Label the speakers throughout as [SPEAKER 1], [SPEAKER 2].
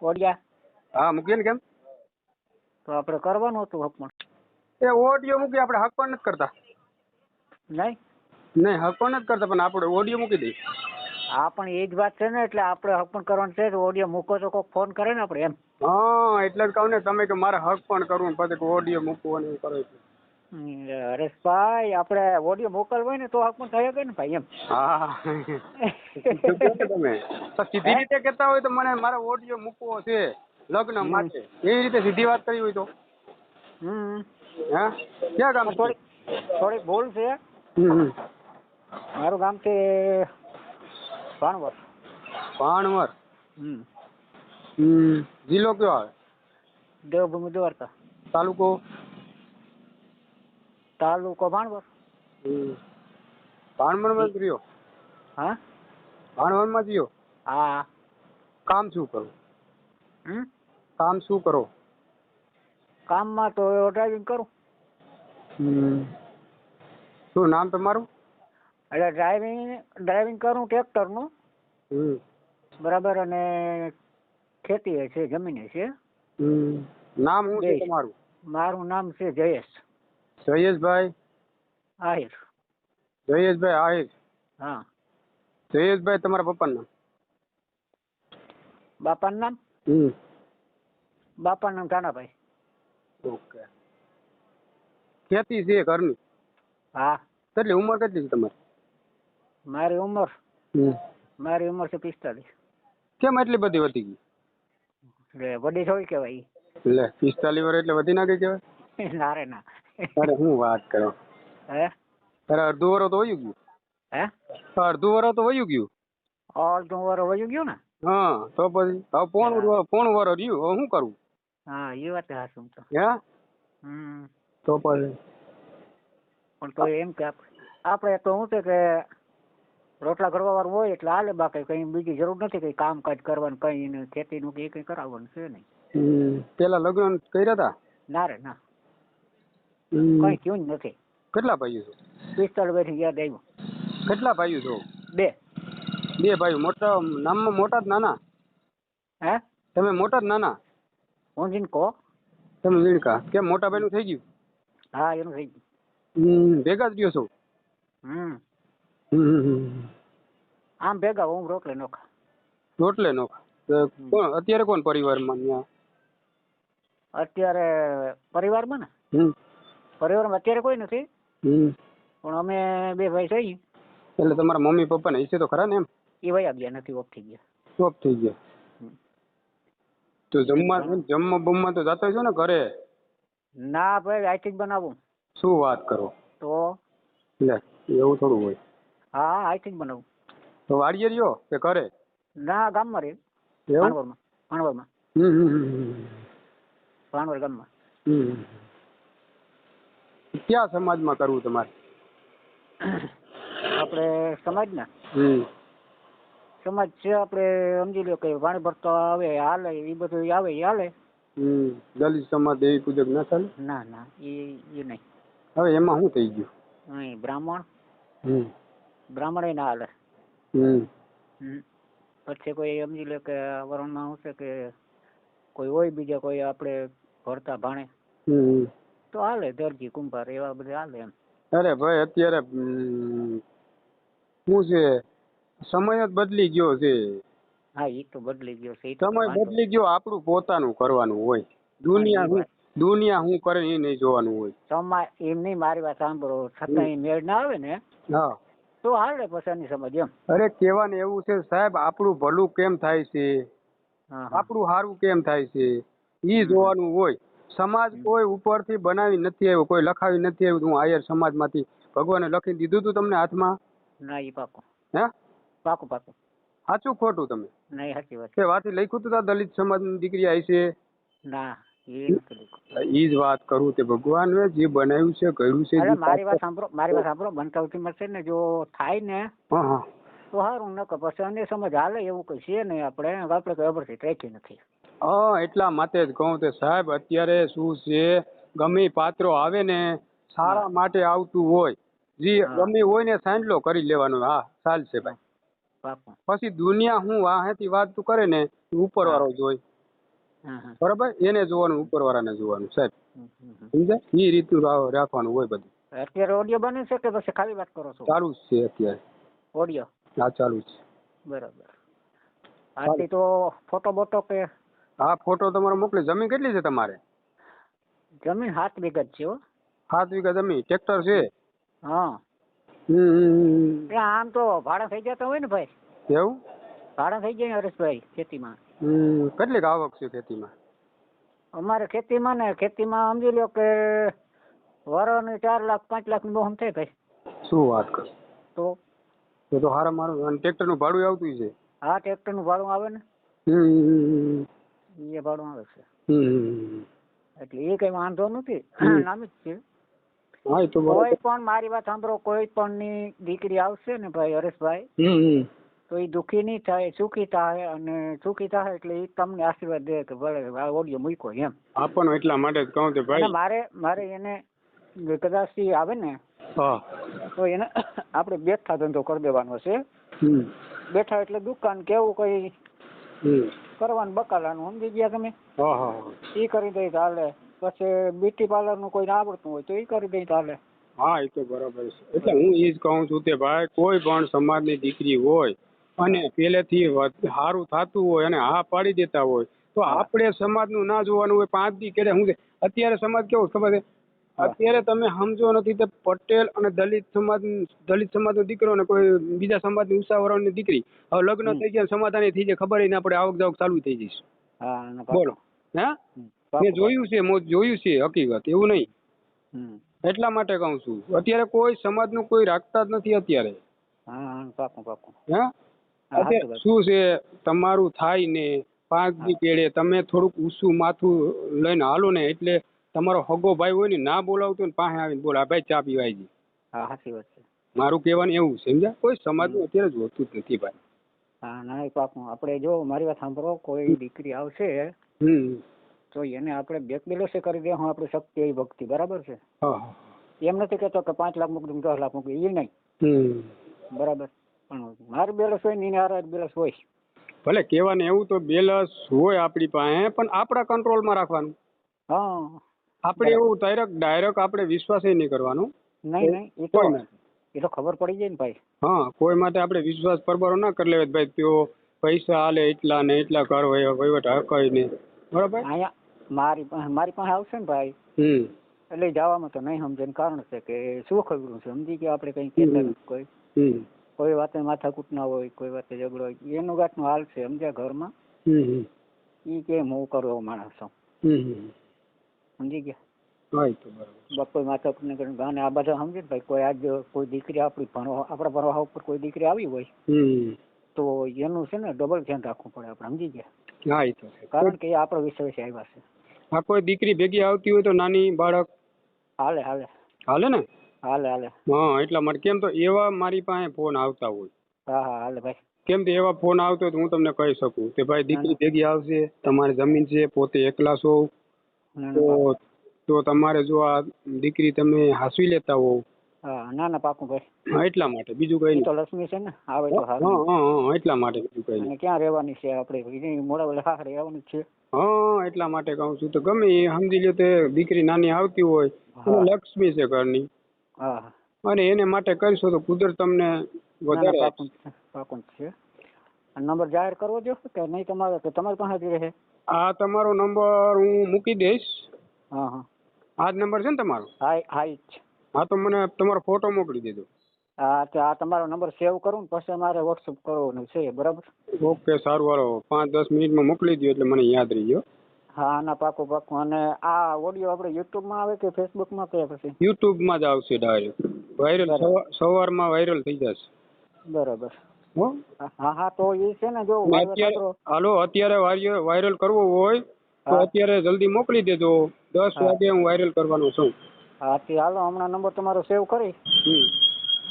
[SPEAKER 1] ઓડિયા
[SPEAKER 2] હા મૂકીએ ને. કેમ
[SPEAKER 1] તો આપણે કરવાનું હતું હક પણ
[SPEAKER 2] એ ઓડિયો મૂકી આપણે હક પણ નથી કરતા.
[SPEAKER 1] નહીં
[SPEAKER 2] નહીં હક પણ નથી કરતા, પણ આપણે ઓડિયો મૂકી દઈએ.
[SPEAKER 1] હા પણ એ જ વાત છે ને, એટલે આપણે હક પણ કરવાનું છે. ઓડિયો મૂકો તો કોઈક ફોન કરે ને આપણે એમ.
[SPEAKER 2] હા એટલે જ કહું ને તમે કે મારે હક પણ કરવું પછી ઓડિયો મૂકવાનું એવું કરો છો.
[SPEAKER 1] હરેશભાઈ આપણે ઓડિયો મોકલવો હોય ને તો હક પણ થઈ શકે ને ભાઈ એમ.
[SPEAKER 2] હા તમે સીધી રીતે કહેતા હોય તો મને મારે ઓડિયો મૂકવો છે લગ્ન માટે, એવી રીતે સીધી વાત કરી હોય તો હા ક્યાં ગામ
[SPEAKER 1] થોડીક ભૂલ છે. મારું ગામ છે ભાણવર.
[SPEAKER 2] ભાણવર. જિલ્લો કયો આવે?
[SPEAKER 1] દેવભૂમિ દ્વારકા. તાલુકો ભાણવર.
[SPEAKER 2] ભાણવરમાં જ રહ્યો?
[SPEAKER 1] હા
[SPEAKER 2] ભાણવરમાં જ રહ્યો?
[SPEAKER 1] હા.
[SPEAKER 2] કામ શું કરો? કામ શું કરો?
[SPEAKER 1] કામમાં તો ડ્રાઇવિંગ કરું.
[SPEAKER 2] શું નામ તમારું?
[SPEAKER 1] એટલે ડ્રાઇવિંગ કરું ટ્રેક્ટરનું. બરાબર. અને ખેતી છે, જમીન છે.
[SPEAKER 2] નામ શું છે તમારું?
[SPEAKER 1] મારું નામ છે જયેશ.
[SPEAKER 2] જયેશભાઈ
[SPEAKER 1] આહિર.
[SPEAKER 2] જયેશભાઈ આહિર.
[SPEAKER 1] હા.
[SPEAKER 2] જયેશભાઈ તમારા પપ્પાનું નામ?
[SPEAKER 1] બાપાનું નામ? બાપાનું નામ કાનાભાઈ.
[SPEAKER 2] ઓકે. ખેતી છે ઘરની?
[SPEAKER 1] હા.
[SPEAKER 2] કેટલી ઉંમર કેટલી છે તમારી?
[SPEAKER 1] મારી ઉંમર છે 45.
[SPEAKER 2] કેમ એટલી બધી વધી ગઈ?
[SPEAKER 1] એટલે વડી થોડી કહેવાય.
[SPEAKER 2] લે 45 વર્ષ એટલે વધી ના ગઈ કહેવાય?
[SPEAKER 1] ના રે ના.
[SPEAKER 2] અરે હું વાત કરો.
[SPEAKER 1] હે?
[SPEAKER 2] અરે અડધું વર્ષ તો વયું ગયું.
[SPEAKER 1] હે?
[SPEAKER 2] અડધું વર્ષ તો વયું ગયું.
[SPEAKER 1] અડધું વર્ષ વયું ગયું ને? હા
[SPEAKER 2] તો પછી હવે પોણું વર્ષ રહ્યું, હવે શું કરવું?
[SPEAKER 1] હા એ વાત હાચું તો.
[SPEAKER 2] હે? તો પછી
[SPEAKER 1] પણ તો એમ કે આપણે તો શું છે કે રોટલા કરવા વાળું હોય એટલે હાલે, બાકી કઈ બીજી જરૂર નથી કઈ કામકાજ કરવાનું, કઈ ખેતીનું કે કઈ કરાવવાનું છે નહીં.
[SPEAKER 2] પેલા લગ્ન કર્યા હતા?
[SPEAKER 1] ના રે ના, કઈ થયું જ નથી.
[SPEAKER 2] કેટલા ભાઈઓ છો?
[SPEAKER 1] 45 વર્ષથી યાદ આવ્યું.
[SPEAKER 2] કેટલા ભાઈઓ છો?
[SPEAKER 1] 2.
[SPEAKER 2] 2 ભાઈઓ. મોટા નામમાં મોટા જ નાના?
[SPEAKER 1] હે?
[SPEAKER 2] તમે મોટા જ નાના?
[SPEAKER 1] હું જીનકો.
[SPEAKER 2] તમે વીણકા. કેમ મોટા ભાઈનું થઈ ગયું?
[SPEAKER 1] હા એનું થઈ ગયું.
[SPEAKER 2] ભેગા જ રહ્યો છો?
[SPEAKER 1] આમ ભેગા હું રોટલે નોખા.
[SPEAKER 2] રોટલે નોખા. અત્યારે કોણ પરિવારમાં ત્યાં?
[SPEAKER 1] અત્યારે પરિવારમાં ને? પરિવારમાં અત્યારે કોઈ નથી, પણ અમે 2 ભાઈ છીએ.
[SPEAKER 2] એટલે તમારા મમ્મી પપ્પા ને હશે તો ખરા ને? એમ
[SPEAKER 1] એ વયા ગયા નથી, ઓફ થઈ ગયા.
[SPEAKER 2] ઓફ થઈ ગયા. તો જમવા બમવા તો જતા છો ને ઘરે?
[SPEAKER 1] ના ભાઈ, આઈથી જ બનાવું.
[SPEAKER 2] શું વાત કરો?
[SPEAKER 1] તો
[SPEAKER 2] લે એવું થોડું હોય.
[SPEAKER 1] હા આઈથી જ બનાવું.
[SPEAKER 2] તો વાડીએ રહ્યો કે ઘરે?
[SPEAKER 1] ના ગામમાં રહે. ભાણવરમાં. ભાણવર ગામમાં.
[SPEAKER 2] ક્યાં સમાજમાં કરવું તમારે?
[SPEAKER 1] આપણે સમાજના સમાજ છે, આપણે સમજી લો કે વાણી ભરતો આવે હાલે, એ બધું આવે એ હાલે.
[SPEAKER 2] દલિત સમાજ દેવી પૂજક ના ચાલે?
[SPEAKER 1] ના ના એ નહીં.
[SPEAKER 2] હવે એમાં શું થઈ ગયું?
[SPEAKER 1] નહીં બ્રાહ્મણ ના હાલે. પછી કોઈ સમજી લે કે વરણમાં શું છે કે કોઈ હોય બીજા કોઈ આપણે ભરતા ભાણે તો હાલે, દરજી કુંભાર એવા બધા હાલે એમ.
[SPEAKER 2] અરે ભાઈ અત્યારે શું છે, સમય જ બદલી ગયો છે.
[SPEAKER 1] હા એ તો બદલી ગયો છે.
[SPEAKER 2] સમય બદલી ગયો, આપણું પોતાનું કરવાનું હોય. દુનિયા શું કરે એ નહીં જોવાનું હોય.
[SPEAKER 1] એમ નહીં, મારી વાત સાંભળો, છતાં એ મેળ ના આવે ને તો હાલે પછી સમજ એમ.
[SPEAKER 2] અરે કહેવાને એવું છે સાહેબ, આપણું ભલું કેમ થાય છે, આપણું સારું કેમ થાય છે, ઈ જોવાનું હોય. સમાજ કોઈ ઉપરથી બનાવી નથી આવ્યો, કોઈ લખાવી નથી આવ્યું. હું આયર સમાજમાંથી ભગવાને લખી દીધું તું તમને હાથમાં?
[SPEAKER 1] ના એ પાકું.
[SPEAKER 2] હે?
[SPEAKER 1] પાકું.
[SPEAKER 2] સાચું ખોટું તમે?
[SPEAKER 1] નહીં સાચી વાત.
[SPEAKER 2] કે વાથી લખ્યું તું દલિત સમાજની દીકરી આવી છે?
[SPEAKER 1] ના એ
[SPEAKER 2] જ વાત કરું તે ભગવાન જે બનાવ્યું છે કર્યું છે.
[SPEAKER 1] મારી વાત સાંભળો, બનતા ઉઠી મળશે ને જો થાય ને તો સારું, ન કે પછી અને સમજ હાલે એવું કઈ છે નહીં. આપણે કઈ અબરથી ટ્રેકી નથી.
[SPEAKER 2] એટલા માટે જ કહું તે સાહેબ, અત્યારે શું છે, ગમે પાત્રો આવે ને સારા માટે આવતું હોય, જે ગમે હોય ને સાંડલો કરી લેવાનો. હા ચાલશે ભાઈ. પછી દુનિયા હું વાહેથી વાત કરે ને ઉપર વાળો જોઈ.
[SPEAKER 1] હા હા.
[SPEAKER 2] બરાબર, એને જોવાનું, ઉપરવાળાને જોવાનું સાહેબ.
[SPEAKER 1] હમ, હમ, હમ.
[SPEAKER 2] સમજ્યા? એ રીતનું રાખવાનું હોય બધું.
[SPEAKER 1] અત્યારે ઓડિયો બને છે કે પછી ખાલી વાત કરો છો?
[SPEAKER 2] ચાલુ જ છે અત્યારે.
[SPEAKER 1] ઓડિયો.
[SPEAKER 2] હા ચાલુ જ છે.
[SPEAKER 1] બરાબર. આથી તો ફોટો બોટો કે?
[SPEAKER 2] હા ફોટો તમારો મોકલી. જમીન કેટલી છે તમારે?
[SPEAKER 1] જમીન 7 વીઘા જ છે હો.
[SPEAKER 2] 7 વીઘા જમીન. ટ્રેક્ટર છે?
[SPEAKER 1] હા.
[SPEAKER 2] હમ.
[SPEAKER 1] એટલે આમ તો ભાડા થઈ જતા હોય ને ભાઈ?
[SPEAKER 2] એવું?
[SPEAKER 1] ભાડા થઈ જાય ને હરેશભાઈ ખેતીમાં?
[SPEAKER 2] કેટલીક આવક છે ખેતીમાં?
[SPEAKER 1] અમારે ખેતીમાં સમજી લો કે વરોને 4 લાખ 5 લાખ નું બહુ થાય ભાઈ.
[SPEAKER 2] શું વાત કરો?
[SPEAKER 1] તો
[SPEAKER 2] હારા મારું. અને ટ્રેક્ટર નું ભાડું આવતું છે?
[SPEAKER 1] હા ટ્રેક્ટર નું ભાડું આવે ને. એ ભાડું આવે છે. એટલે એ કઈ વાંધો નથી. નામી જ છે. કોઈ પણ મારી વાત સાંભળો, કોઈ પણ ની દીકરી આવશે ને ભાઈ હરેશભાઈ, તો એ દુઃખી નહીં થાય, સુખી થાય. અને સુખી થાય એટલે એ તમને આશીર્વાદ દે કે ભલે ઓડિયો મૂકો એમ.
[SPEAKER 2] આપણ એટલા માટે જ કહું છું ભાઈ.
[SPEAKER 1] મારે એને કદાચ આવે ને તો એને આપણે બેઠા ધંધો કરી દેવાનો છે. બેઠા એટલે દુકાન કેવું કઈ કરવાનું બકાલાનું, સમજી ગયા તમે? એ કરી દઈ ચાલે. પછી બ્યુટી પાર્લર નું કોઈ આવડતું હોય તો એ કરી દઈ ચાલે.
[SPEAKER 2] હા એ તો બરાબર છે. એટલે હું એ જ કહું છું કે ભાઈ કોઈ પણ સમાજની દીકરી હોય અને પહેલેથી સારું થતું હોય અને હા પાડી દેતા હોય તો આપણે સમાજનું ના જોવાનું હોય. 5 દી કે શું છે અત્યારે સમાજ કેવો ખબર છે? અત્યારે તમે સમજો નથી તે પટેલ અને દલિત સમાજનો દીકરો ને કોઈ બીજા સમાજની ઉષાવરની દીકરી હવે લગ્ન થઈ ગયા, સમાધાન થઈ જાય, ખબર ના પડે, આવક જાવક ચાલુ થઈ જઈશ. બોલો. મેં જોયું છે હકીકત, એવું નહીં. એટલા માટે કહું છું અત્યારે કોઈ સમાજનું કોઈ રાખતા જ નથી અત્યારે. અત્યારે શું છે તમારું થાય ને 5 દી પેડે તમે થોડુંક ઊંચું માથું લઈને હાલો ને એટલે તમારો હગો ભાઈ હોય ને ના બોલાવતો ને પાસે આવીને બોલા ભાઈ ચા પીવાય છે.
[SPEAKER 1] હા સાચી વાત છે.
[SPEAKER 2] મારું કહેવાનું એવું છે, સમજ્યા? કોઈ સમાજનું અત્યારે જોતું જ નથી ભાઈ.
[SPEAKER 1] હા ના પાકું. આપણે જો મારી વાત સાંભળો, કોઈ દીકરી આવશે તો એને આપણે બેક બેલેન્સ કરી દે. હું આપણી શક્તિ એવી ભક્તિ, બરાબર છે? એમ નથી કહેતો કે 5 લાખ મૂકી 10 લાખ મૂકી, એ નહીં. બરાબર. પણ મારું બેલેન્સ હોય ને એને હારે બેલેન્સ હોય.
[SPEAKER 2] ભલે કહેવાને એવું તો બેલેન્સ હોય આપણી પાસે, પણ આપણા કંટ્રોલમાં રાખવાનું.
[SPEAKER 1] હા
[SPEAKER 2] આપણે એવું ડાયરેક્ટ આપણે વિશ્વાસ નહીં કરવાનો.
[SPEAKER 1] નહીં એ તો ખબર પડી જાય ને ભાઈ.
[SPEAKER 2] હા કોઈ માટે આપણે વિશ્વાસ પરબારો ના કરી લેવાય ભાઈ. તેઓ પૈસા હાલે એટલા ને એટલા કર વહીવટ હકાય ને, બરાબર?
[SPEAKER 1] અહીંયા મારી પાસે આવશે ને ભાઈ, એટલે જવામાં તો નહીં સમજે. કારણ છે કે શું ખબર છે, સમજી કે આપણે કઈ કહેતા નથી. કોઈ વાતે માથાકૂટ ના હોય, કોઈ વાતે ઝઘડો હોય, એનું ગાંઠનું હાલ છે, સમજ્યા? ઘરમાં ઈ કેમ હું કરું એવો માણસ છું, સમજી ગયા? કોઈ માથાકૂટ ને ગાને આ બધા સમજે ને ભાઈ. કોઈ આજ કોઈ દીકરી આપણા ભણવા ઉપર કોઈ દીકરી આવી હોય તો એનું છે ને ડબલ ધ્યાન રાખવું પડે આપણે, સમજી ગયા? કારણ કે એ આપણો વિષય છે, આવ્યા છે.
[SPEAKER 2] આ કોઈ દીકરી ભેગી આવતી હોય તો નાની બાળક હાલે ને? હાલે. હા એટલા માટે. કેમ તો એવા મારી પાસે ફોન આવતા હોય.
[SPEAKER 1] હા હાલે ભાઈ.
[SPEAKER 2] કેમ તો એવા ફોન આવતો તો હું તમને કહી શકું કે ભાઈ દીકરી ભેગી આવશે, તમારી જમીન છે, પોતે એકલા છો તો તમારે જો આ દીકરી તમે હાંસવી લેતા હોવ.
[SPEAKER 1] ના પાકું ભાઈ.
[SPEAKER 2] એટલા માટે, બીજું કઈ નહીં.
[SPEAKER 1] તો લક્ષ્મી છે ને, આવે તો સારું.
[SPEAKER 2] એટલા માટે, બીજું કઈ નહીં.
[SPEAKER 1] ક્યાં રહેવાની છે આપણે? મોડા વેલા હા રહેવાનું છે.
[SPEAKER 2] એટલા માટે કહું છું. તો ગમે એ સમજી લો તે દીકરી નાની આવતી હોય લક્ષ્મી છે ઘરની, અને એને માટે કરશો તો કુદરત તમને વધારે.
[SPEAKER 1] પાકું છે. નંબર જાહેર કરવો જોઈએ કે નહીં તમારી પાસે જ રહે?
[SPEAKER 2] આ તમારો નંબર હું મૂકી દઈશ. આ જ નંબર છે ને તમારો? હા તો મને તમારો ફોટો મોકલી દેજો.
[SPEAKER 1] આ તમારો નંબર સેવ કરું ને પછી મારે વોટ્સઅપ કરવાનું છે, બરાબર?
[SPEAKER 2] ઓકે સારું, હાલો 5-10 મિનિટમાં મોકલી દો એટલે મને યાદ રહી ગયો.
[SPEAKER 1] હા ના પાકું. અને આ ઓડિયો આપણે યુટ્યુબમાં આવે કે ફેસબુકમાં કે પછી? યુટ્યુબમાં
[SPEAKER 2] જ આવશે ડાયરેક્ટ. વાયરલ સવારમાં વાયરલ થઈ જશે.
[SPEAKER 1] બરાબર. હા તો એ છે ને જો
[SPEAKER 2] અત્યારે વાયરલ કરવો હોય તો અત્યારે જલ્દી મોકલી દેજો. 10 વાગે હું વાયરલ કરવાનો છું.
[SPEAKER 1] હાલો હમણાં નંબર તમારો સેવ કરી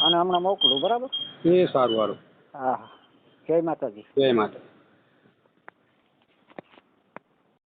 [SPEAKER 1] અને હમણાં મોકલું, બરાબર?
[SPEAKER 2] એ સારું, હાલો.
[SPEAKER 1] જય માતાજી.
[SPEAKER 2] જય માતા.